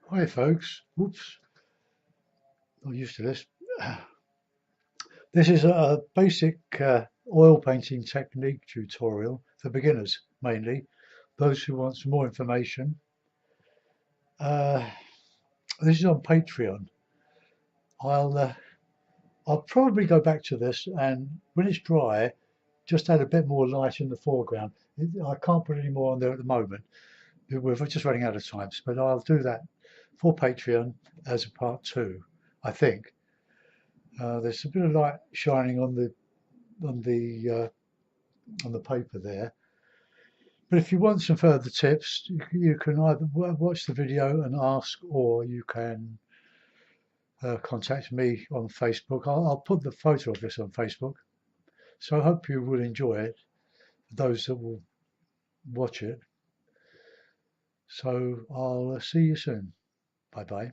Hi folks, whoops, not used to this. This is a basic oil painting technique tutorial for beginners mainly, those who want some more information. Uh, this is on Patreon. I'll uh, I'll probably go back to this, and when it's dry, just add a bit more light in the foreground. I can't put any more on there at the moment. We're just running out of time, but I'll do that for Patreon as a part two, I think. There's a bit of light shining on the on the paper there. But if you want some further tips, you can either watch the video and ask, or you can contact me on Facebook. I'll put the photo of this on Facebook. So I hope you will enjoy it, those that will watch it. So I'll see you soon. Bye bye.